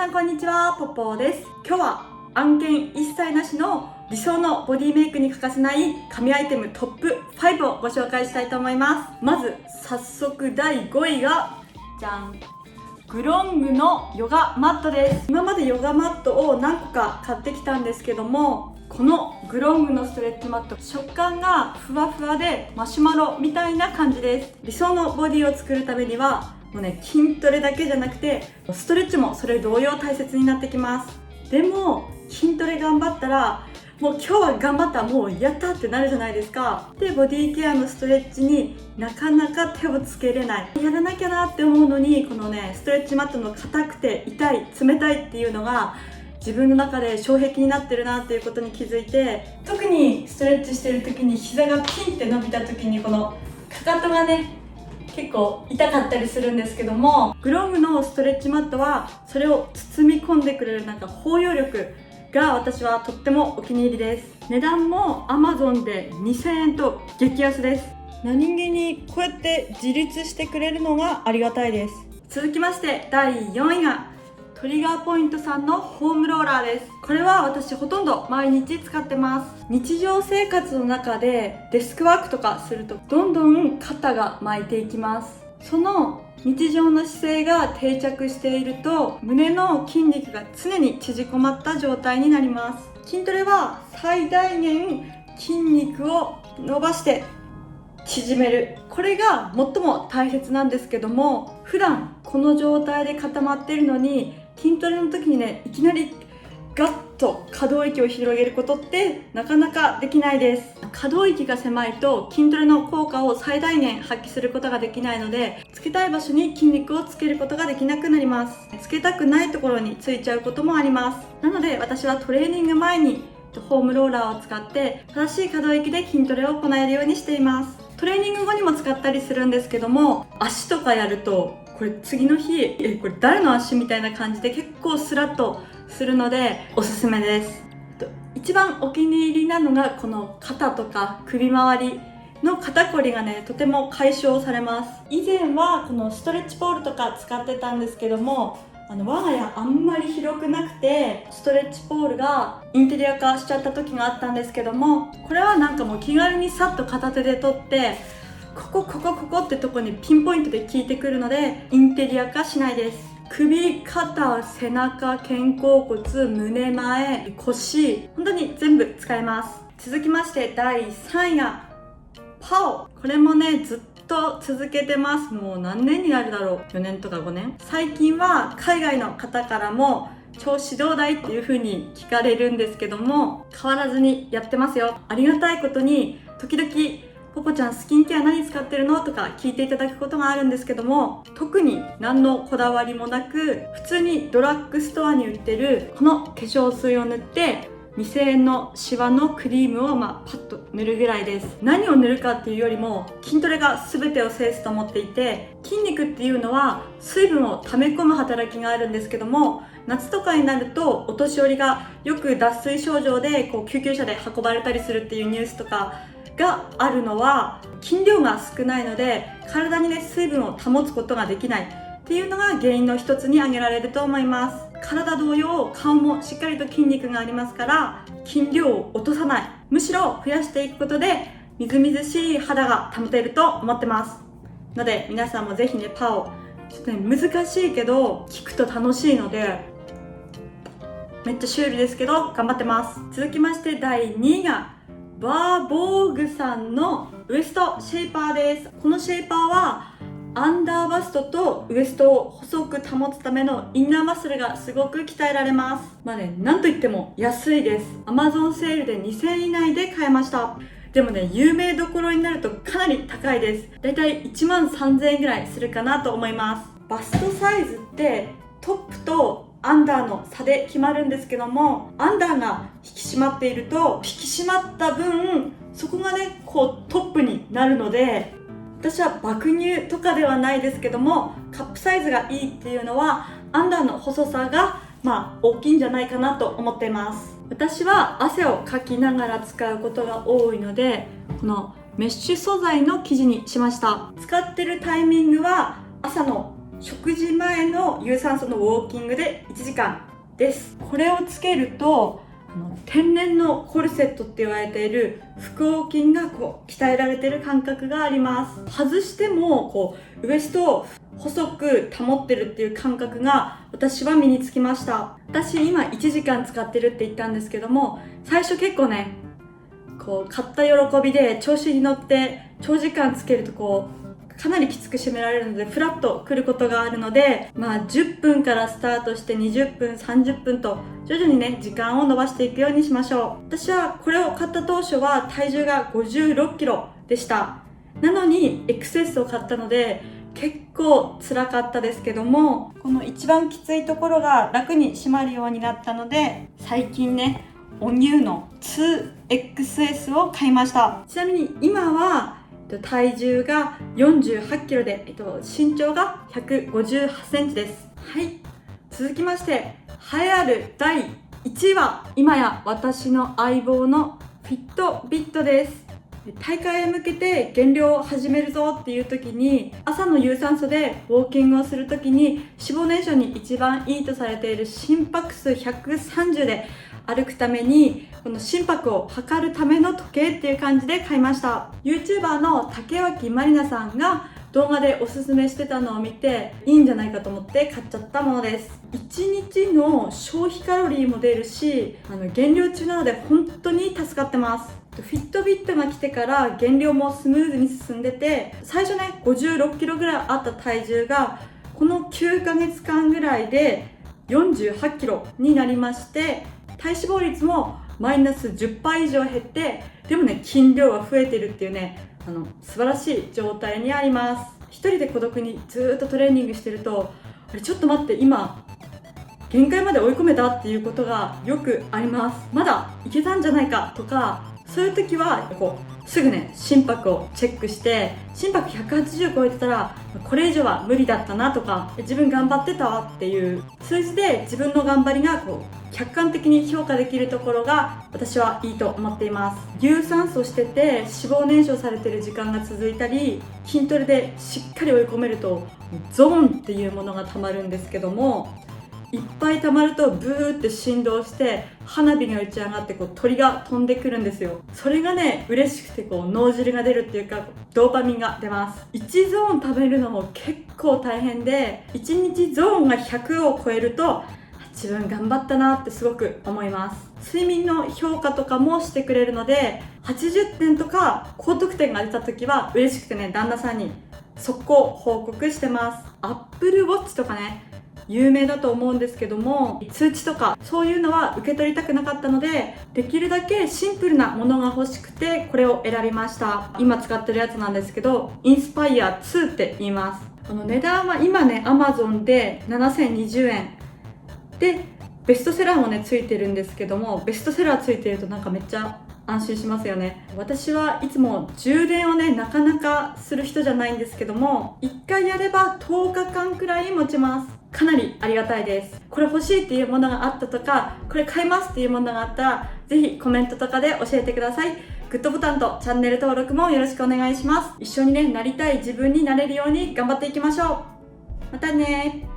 さんこんにちは、ポッポーです。今日は案件一切なしの理想のボディメイクに欠かせない神アイテムトップ5をご紹介したいと思います。まず早速第5位がじゃん、グロングのヨガマットです。今までヨガマットを何個か買ってきたんですけども、このグロングのストレッチマット、食感がふわふわでマシュマロみたいな感じです。理想のボディを作るためにはもうね、筋トレだけじゃなくてストレッチもそれ同様大切になってきます。でも筋トレ頑張ったらもう今日は頑張った、もうやったってなるじゃないですか。でボディケアのストレッチになかなか手をつけれない、やらなきゃなって思うのに、このねストレッチマットの硬くて痛い、冷たいっていうのが自分の中で障壁になってるなっていうことに気づいて、特にストレッチしてる時に膝がピンって伸びた時にこのかかとがね結構痛かったりするんですけども、グロングのストレッチマットはそれを包み込んでくれる包容力が私はとってもお気に入りです。値段も Amazon で2000円と激安です。何気にこうやって自立してくれるのがありがたいです。続きまして第4位がトリガーポイントさんのホームローラーです。これは私ほとんど毎日使ってます。日常生活の中でデスクワークとかするとどんどん肩が巻いていきます。その日常の姿勢が定着していると胸の筋肉が常に縮こまった状態になります。筋トレは最大限筋肉を伸ばして縮める、これが最も大切なんですけども、普段この状態で固まっているのに筋トレの時にねいきなりガッと可動域を広げることってなかなかできないです。可動域が狭いと筋トレの効果を最大限発揮することができないので、つけたい場所に筋肉をつけることができなくなります。つけたくないところについちゃうこともあります。なので私はトレーニング前にホームローラーを使って正しい可動域で筋トレを行えるようにしています。トレーニング後にも使ったりするんですけども、足とかやるとこれ次の日これ誰の足みたいな感じで結構スラッとするのでおすすめです。一番お気に入りなのがこの肩とか首周りの肩こりがねとても解消されます。以前はこのストレッチポールとか使ってたんですけども、我が家あんまり広くなくてストレッチポールがインテリア化しちゃった時があったんですけども、これはもう気軽にさっと片手で取ってここってとこにピンポイントで効いてくるのでインテリア化しないです。首、肩、背中、肩甲骨、胸前、腰、本当に全部使えます。続きまして第3位がパオ。これもねずっと続けてます。もう何年になるだろう、4年とか5年。最近は海外の方からも調子どうだいっていう風に聞かれるんですけども、変わらずにやってますよ。ありがたいことに時々ポポちゃんスキンケア何使ってるのとか聞いていただくことがあるんですけども、特に何のこだわりもなく普通にドラッグストアに売ってるこの化粧水を塗って2000円のシワのクリームをパッと塗るぐらいです。何を塗るかっていうよりも筋トレが全てを制すと思っていて、筋肉っていうのは水分を溜め込む働きがあるんですけども、夏とかになるとお年寄りがよく脱水症状で救急車で運ばれたりするっていうニュースとかがあるのは、筋量が少ないので体にね水分を保つことができないっていうのが原因の一つに挙げられると思います。体同様顔もしっかりと筋肉がありますから、筋量を落とさない、むしろ増やしていくことでみずみずしい肌が保てると思ってますので、皆さんもぜひねパオ、ちょっとね難しいけど聞くと楽しいのでめっちゃシュールですけど頑張ってます。続きまして第2位がバーボーグさんのウエストシェイパーです。このシェイパーはアンダーバストとウエストを細く保つためのインナーマッスルがすごく鍛えられます。なんといっても安いです。 Amazon セールで2000円以内で買えました。でもね有名どころになるとかなり高いです。だいたい1万3000円ぐらいするかなと思います。バストサイズってトップとアンダーの差で決まるんですけども、アンダーが引き締まっていると引き締まった分そこがねトップになるので、私は爆乳とかではないですけどもカップサイズがいいっていうのはアンダーの細さが大きいんじゃないかなと思っています。私は汗をかきながら使うことが多いのでこのメッシュ素材の生地にしました。使ってるタイミングは朝の食事前の有酸素のウォーキングで1時間です。これをつけると天然のコルセットって言われている腹横筋が鍛えられている感覚があります。外してもウエストを細く保ってるっていう感覚が私は身につきました。私今1時間使ってるって言ったんですけども、最初結構ね買った喜びで調子に乗って長時間つけるとかなりきつく締められるのでフラッとくることがあるので、10分からスタートして20分30分と徐々にね時間を伸ばしていくようにしましょう。私はこれを買った当初は体重が56キロでした。なのに XS を買ったので結構辛かったですけども、この一番きついところが楽に締まるようになったので、最近ねお乳の 2XS を買いました。ちなみに今は体重が48キロで、身長が158センチです。はい、続きまして栄えある第1位は今や私の相棒のフィットビットです。大会へ向けて減量を始めるぞっていう時に、朝の有酸素でウォーキングをする時に脂肪燃焼に一番いいとされている心拍数130で歩くために、この心拍を測るための時計っていう感じで買いました。 YouTuber の竹脇まりなさんが動画でおすすめしてたのを見ていいんじゃないかと思って買っちゃったものです。1日の消費カロリーも出るし、減量中なので本当に助かってます。フィットビットが来てから減量もスムーズに進んでて、最初ね56キロぐらいあった体重がこの9ヶ月間ぐらいで48キロになりまして、体脂肪率もマイナス10%以上減って、でもね筋量が増えてるっていうね素晴らしい状態にあります。一人で孤独にずっとトレーニングしてると、あれちょっと待って、今限界まで追い込めたっていうことがよくあります。まだいけたんじゃないかとか、そういう時はすぐね心拍をチェックして、心拍180超えてたらこれ以上は無理だったなとか、自分頑張ってたわっていう数字で自分の頑張りが客観的に評価できるところが私はいいと思っています。有酸素してて脂肪燃焼されてる時間が続いたり、筋トレでしっかり追い込めるとゾーンっていうものがたまるんですけども、いっぱい溜まるとブーって振動して花火が打ち上がって鳥が飛んでくるんですよ。それがね嬉しくて脳汁が出るっていうか、ドーパミンが出ます。1ゾーン食べるのも結構大変で、1日ゾーンが100を超えると自分頑張ったなってすごく思います。睡眠の評価とかもしてくれるので、80点とか高得点が出た時は嬉しくてね旦那さんに速攻報告してます。 Apple Watch とかね有名だと思うんですけども、通知とかそういうのは受け取りたくなかったので、できるだけシンプルなものが欲しくてこれを選びました。今使ってるやつなんですけど、インスパイア2って言います。値段は今ね Amazon で7020円で、ベストセラーもねついてるんですけども、ベストセラーついてるとなんかめっちゃ安心しますよね。私はいつも充電をねなかなかする人じゃないんですけども、1回やれば10日間くらい持ちます。かなりありがたいです。これ欲しいっていうものがあったとか、これ買いますっていうものがあったらぜひコメントとかで教えてください。グッドボタンとチャンネル登録もよろしくお願いします。一緒にねなりたい自分になれるように頑張っていきましょう。またね。